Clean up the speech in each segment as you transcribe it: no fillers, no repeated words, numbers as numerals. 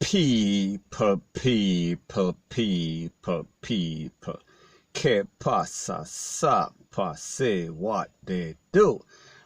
People. Que pasa, sapa, say what they do.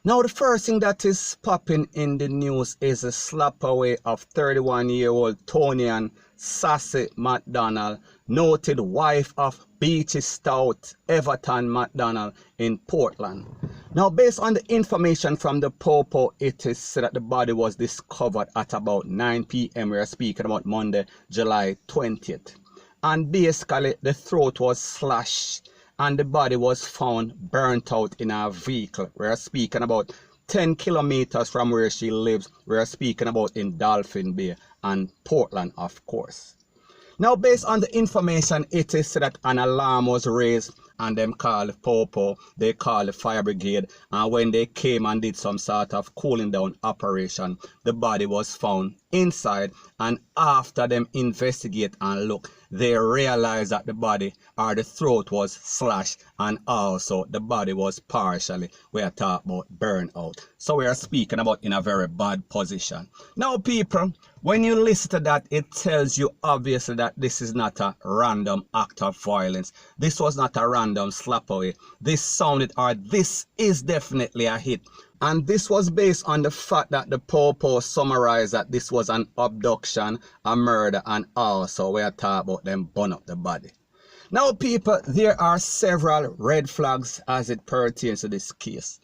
Now the first thing that is popping in the news is a slap away of 31-year-old Tonian Sassy McDonald, noted wife of Beachy Stout Everton McDonald in Portland. Now, based on the information from the Popo, it is said that the body was discovered at about 9 p.m. We are speaking about Monday, July 20th. And basically, the throat was slashed and the body was found burnt out in a vehicle. We are speaking about 10 kilometers from where she lives. We are speaking about in Dolphin Bay and Portland, of course. Now, based on the information, it is said that an alarm was raised and them called Popo, they called the fire brigade, and when they came and did some sort of cooling down operation, the body was found inside, and after them investigate and look, they realized that the body or the throat was slashed, and also the body was partially, we are talking about burn out. So we are speaking about in a very bad position. Now people, when you listen to that, it tells you obviously that this is not a random act of violence. This was not a random slap away. This sounded, or this is definitely a hit. And this was based on the fact that the Popo summarized that this was an abduction, a murder, and also we are talking about them burn up the body. Now people, there are several red flags as it pertains to this case.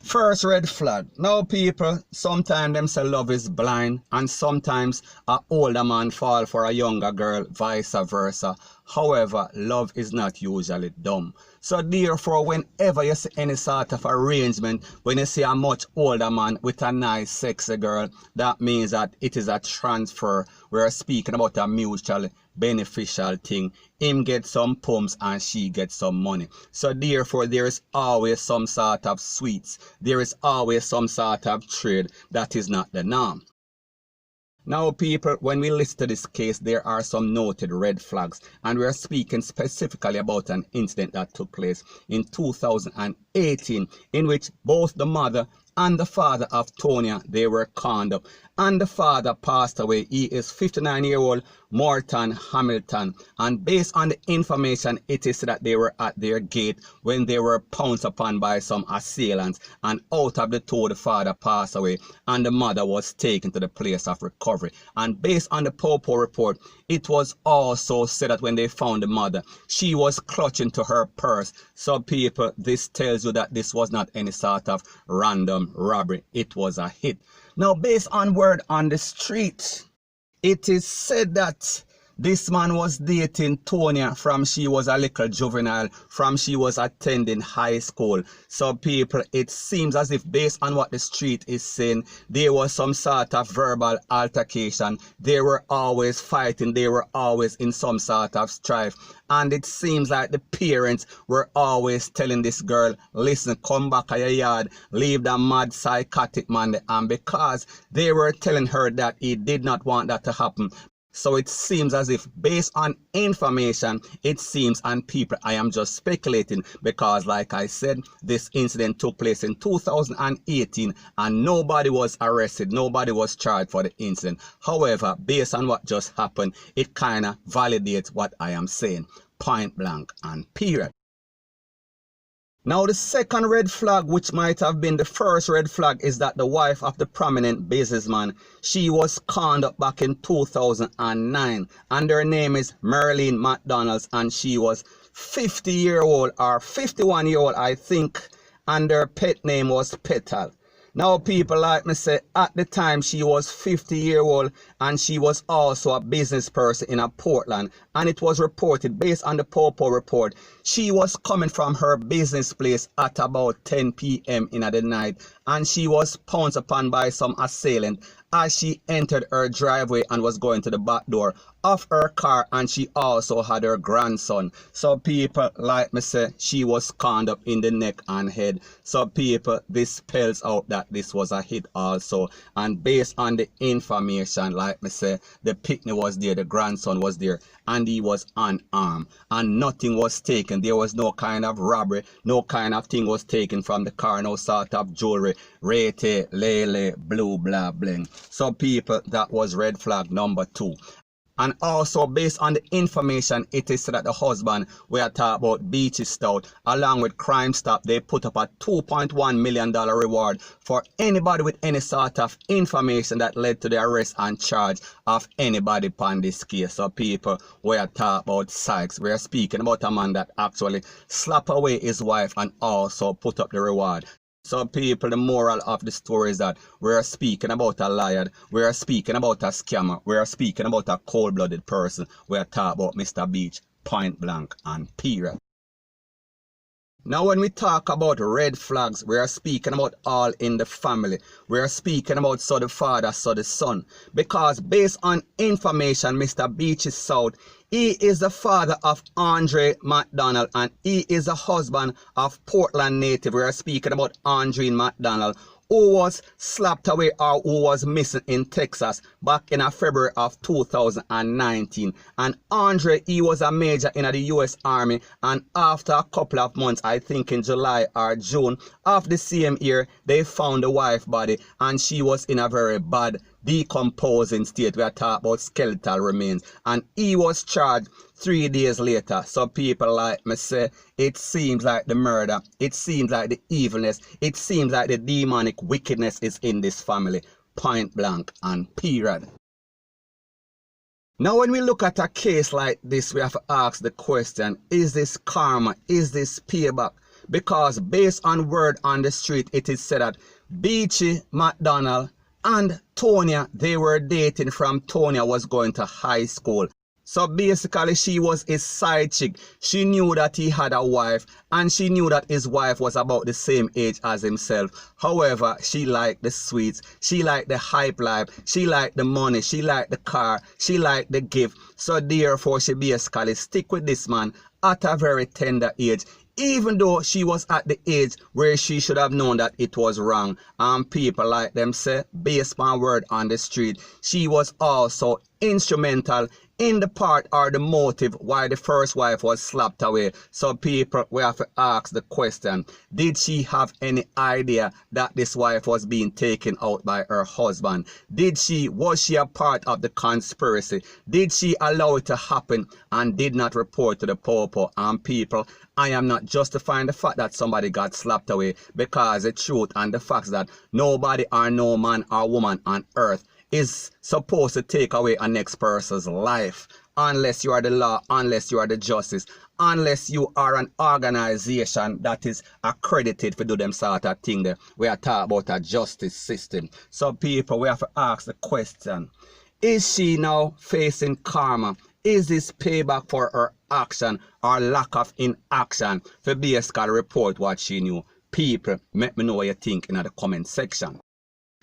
First red flag. Now people, sometimes them say love is blind, and sometimes an older man fall for a younger girl, vice versa. However, love is not usually dumb. So therefore, whenever you see any sort of arrangement, when you see a much older man with a nice sexy girl, that means that it is a transfer. We're speaking about a mutually beneficial thing. Him gets some pumps and she gets some money. So therefore, there is always some sort of sweets. There is always some sort of trade that is not the norm. Now people, when we listen to this case, there are some noted red flags, and we are speaking specifically about an incident that took place in 2018 in which both the mother and the father of Tonya, they were conned up, and the father passed away. He is 59-year-old Morton Hamilton, and based on the information, it is that they were at their gate when they were pounced upon by some assailants, and out of the two, the father passed away and the mother was taken to the place of recovery. And based on the Popo report, it was also said that when they found the mother, she was clutching to her purse. So people, this tells you that this was not any sort of random robbery. It was a hit. Now, based on word on the street, it is said that this man was dating Tonya from she was a little juvenile, from she was attending high school. So people, it seems as if based on what the street is saying, there was some sort of verbal altercation. They were always fighting. They were always in some sort of strife. And it seems like the parents were always telling this girl, listen, come back to your yard, leave that mad psychotic man there. And because they were telling her that he did not want that to happen, so it seems as if based on information, it seems, and people, I am just speculating because like I said, this incident took place in 2018 and nobody was arrested, nobody was charged for the incident. However, based on what just happened, it kind of validates what I am saying, point blank and period. Now the second red flag, which might have been the first red flag, is that the wife of the prominent businessman, she was conned up back in 2009, and her name is Marilyn McDonald, and she was 50-year-old or 51-year-old, I think, and her pet name was Petal. Now people, like me say, at the time she was 50-year-old and she was also a business person in a Portland, and it was reported based on the Popo report, she was coming from her business place at about 10 p.m. in the night, and she was pounced upon by some assailant as she entered her driveway and was going to the back door of her car, and she also had her grandson. So people, like me say, she was conned up in the neck and head. So people, this spells out that this was a hit also, and based on the information, like me say, the picnic was there, the grandson was there, and he was unarmed, and nothing was taken. There was no kind of robbery, no kind of thing was taken from the car, no sort of jewelry, rete, lele, blue, blah, bling. So people, that was red flag number 2. And also, based on the information, it is said that the husband, we are talking about Beachy Stout, along with Crime Stop, they put up a $2.1 million reward for anybody with any sort of information that led to the arrest and charge of anybody upon this case. So people, we are talking about Sykes. We are speaking about a man that actually slapped away his wife and also put up the reward. So people, the moral of the story is that we are speaking about a liar, we are speaking about a scammer, we are speaking about a cold-blooded person. We are talking about Mr. Beach, point blank and period. Now when we talk about red flags, we are speaking about all in the family. We are speaking about so the father, so the son. Because based on information, Mr. Beach is South. He is the father of Andre McDonald and he is the husband of Portland native. We are speaking about Andre McDonald, who was slapped away or who was missing in Texas back in February of 2019. And Andre, he was a major in the U.S. Army, and after a couple of months, I think in July or June of the same year, they found the wife body and she was in a very bad decomposing state. We are talking about skeletal remains, and he was charged 3 days later. So people like me say, it seems like the murder, it seems like the evilness, it seems like the demonic wickedness is in this family, point blank and period. Now when we look at a case like this, we have to ask the question, is this karma, is this payback? Because based on word on the street, it is said that Beachy McDonald and Tonya, they were dating from Tonya was going to high school. So basically she was his side chick. She knew that he had a wife and she knew that his wife was about the same age as himself. However, she liked the sweets, she liked the hype life, she liked the money, she liked the car, she liked the gift. So therefore she basically stick with this man at a very tender age, even though she was at the age where she should have known that it was wrong. And people like them say, based on word on the street, she was also instrumental in the part or the motive why the first wife was slapped away. So people, we have to ask the question, did she have any idea that this wife was being taken out by her husband? Was she a part of the conspiracy? Did she allow it to happen and did not report to the popo? And people, I am not justifying the fact that somebody got slapped away, because the truth and the facts that nobody or no man or woman on earth is supposed to take away a next person's life, unless you are the law, unless you are the justice, unless you are an organization that is accredited to do them sort of thing there. We are talking about a justice system. So people, we have to ask the question, is she now facing karma? Is this payback for her action or lack of inaction for basically report what she knew? People, let me know what you think in the comment section.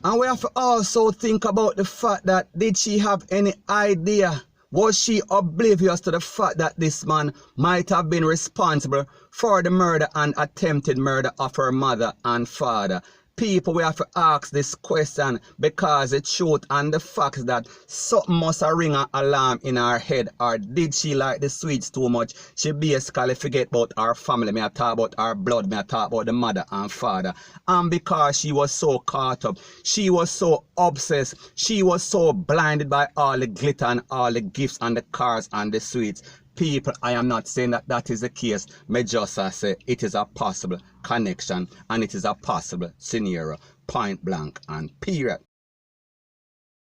And we have to also think about the fact that, did she have any idea? Was she oblivious to the fact that this man might have been responsible for the murder and attempted murder of her mother and father? People, we have to ask this question, because the truth and the fact that something must have ring an alarm in her head. Or did she like the sweets too much? She basically forget about her family. May I talk about her blood, may I talk about the mother and father. And because she was so caught up, she was so obsessed, she was so blinded by all the glitter and all the gifts and the cars and the sweets. People, I am not saying that that is the case. Me just say it is a possible connection and it is a possible scenario, point blank and period.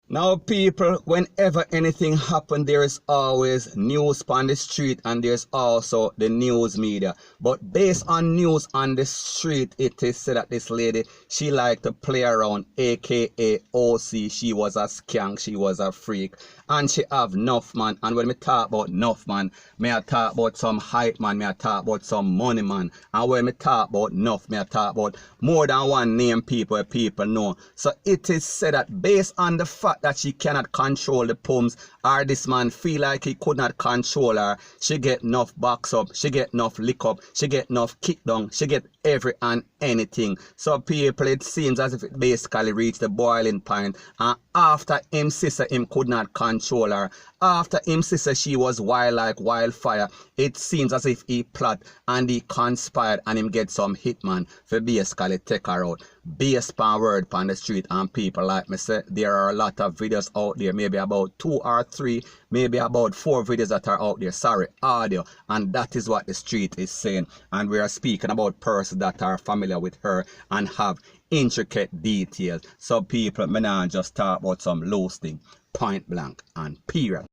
Now people, whenever anything happens, there is always news on the street and there's also the news media. But based on news on the street, it is said that this lady, she liked to play around, aka OC. She was a skank, she was a freak, and she have enough man. And when me talk about enough man, may I talk about some hype man, may I talk about some money man. And when me talk about enough, may I talk about more than one name people know. So it is said that based on the fact that she cannot control the pumps, or this man feel like he could not control her, she get enough box up, she get enough lick up, she get enough kick down, she get every and anything. So people, it seems as if it basically reached the boiling point, and after him sister him could not control her, after him sister she was wild like wildfire, it seems as if he plot and he conspired and him get some hitman for basically take her out. based upon word on the street. And people like me say, there are a lot of videos out there, maybe about 2 or 3, maybe about 4 videos that are out there, sorry, audio, and that is what the street is saying. And we are speaking about persons that are familiar with her and have intricate details. So people, me not just talk about some loose thing, point blank and period.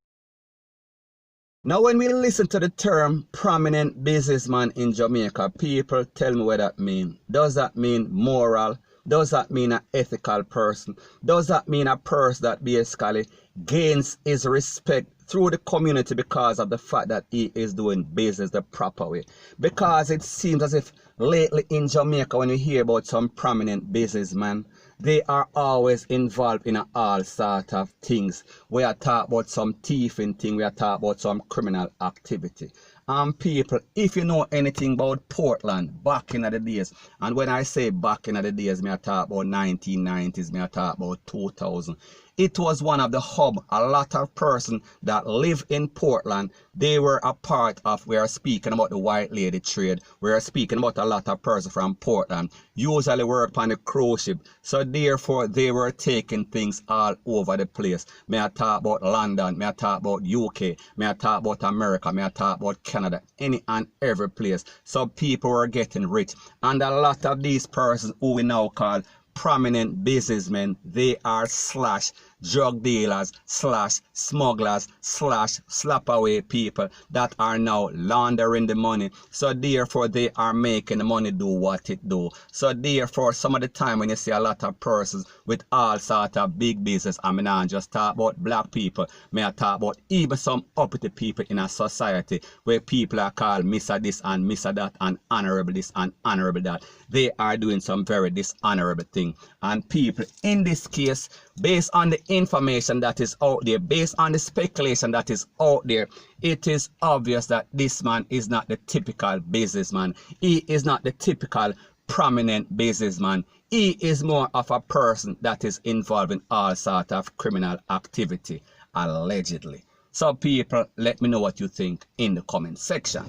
Now when we listen to the term prominent businessman in Jamaica, people tell me what that means. Does that mean moral? Does that mean an ethical person? Does that mean a person that basically gains his respect through the community because of the fact that he is doing business the proper way? Because it seems as if lately in Jamaica, when you hear about some prominent businessmen, they are always involved in all sort of things. We are talking about some thieving thing, we are talking about some criminal activity. And people, if you know anything about Portland back in the days, and when I say back in the days, me I talk about 1990s, me I talk about 2000. It was one of the hub. A lot of persons that live in Portland, they were a part of, we are speaking about the white lady trade. We are speaking about a lot of persons from Portland, usually work on the cruise ship. So therefore, they were taking things all over the place. May I talk about London, may I talk about UK, may I talk about America, may I talk about Canada, any and every place. So people were getting rich. And a lot of these persons who we now call prominent businessmen, they are slash drug dealers, slash smugglers, slash slap away people that are now laundering the money. So therefore they are making the money do what it do. So therefore some of the time when you see a lot of persons with all sort of big business, I mean I just talk about black people, may I talk about even some uppity people in a society where people are called Mr. this and Mr. that and honorable this and honorable that. They are doing some very dishonorable thing. And people in this case, based on the information that is out there, based on the speculation that is out there, it is obvious that this man is not the typical businessman. He is not the typical prominent businessman. He is more of a person that is involved in all sort of criminal activity, allegedly. So people, let me know what you think in the comment section.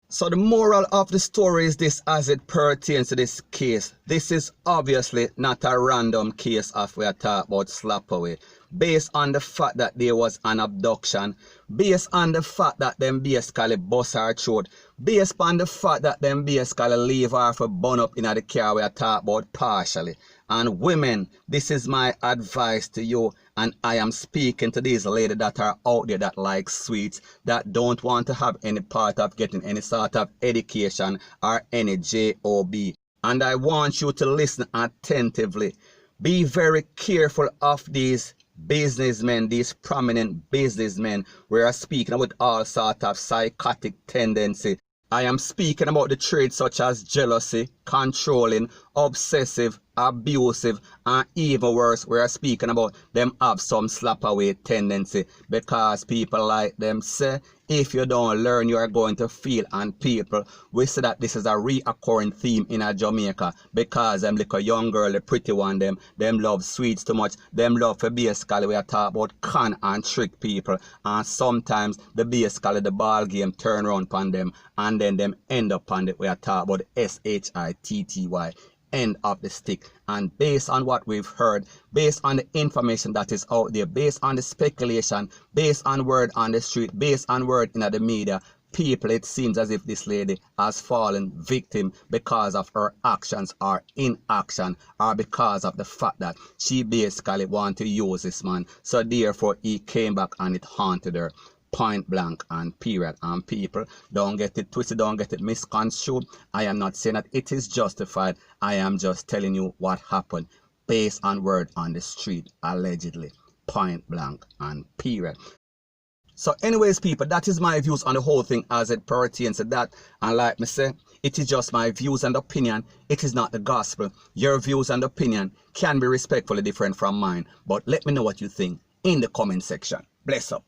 So the moral of the story is this as it pertains to this case. This is obviously not a random case of we are talking about slap away. Based on the fact that there was an abduction, based on the fact that them basically bust her throat, based on the fact that them basically leave her for burn up in the car we are talking about partially. And women, this is my advice to you, and I am speaking to these ladies that are out there that like sweets, that don't want to have any part of getting any sort of education or any job. And I want you to listen attentively. Be very careful of these businessmen, these prominent businessmen. We are speaking about all sort of psychotic tendency. I am speaking about the traits such as jealousy, controlling, obsessive, abusive, and even worse, we are speaking about them have some slap away tendency, because people like them say, if you don't learn, you are going to feel. And people, we say that this is a reoccurring theme in Jamaica, because them little young girl, the pretty one, them love sweets too much, them love for basically we are talking about con and trick people, and sometimes the basically the ball game turn around upon them, and then them end up on it we are talking about SHITTY, end of the stick. And based on what we've heard, based on the information that is out there, based on the speculation, based on word on the street, based on word in the media, people, it seems as if this lady has fallen victim because of her actions or inaction, or because of the fact that she basically wanted to use this man. So therefore he came back and it haunted her. Point blank and period. And people, don't get it twisted, don't get it misconstrued. I am not saying that it is justified. I am just telling you what happened based on word on the street, allegedly. Point blank and period. So anyways, people, that is my views on the whole thing as it pertains to that. And like me say, it is just my views and opinion. It is not the gospel. Your views and opinion can be respectfully different from mine. But let me know what you think in the comment section. Bless up.